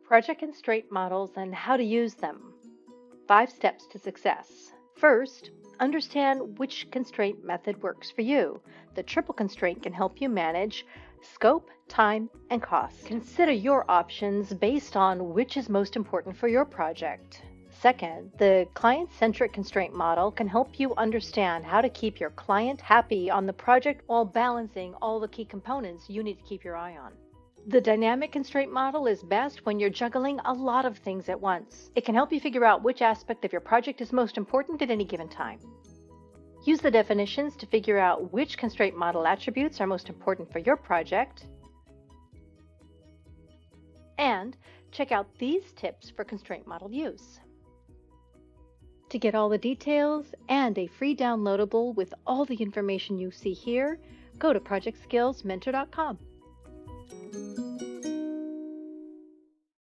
Project constraint models and how to use them. 5 steps to success. First, understand which constraint method works for you. The triple constraint can help you manage scope, time, and cost. Consider your options based on which is most important for your project. Second, the client-centric constraint model can help you understand how to keep your client happy on the project while balancing all the key components you need to keep your eye on. The dynamic constraint model is best when you're juggling a lot of things at once. It can help you figure out which aspect of your project is most important at any given time. Use the definitions to figure out which constraint model attributes are most important for your project. And check out these tips for constraint model use. To get all the details and a free downloadable with all the information you see here, go to ProjectSkillsMentor.com.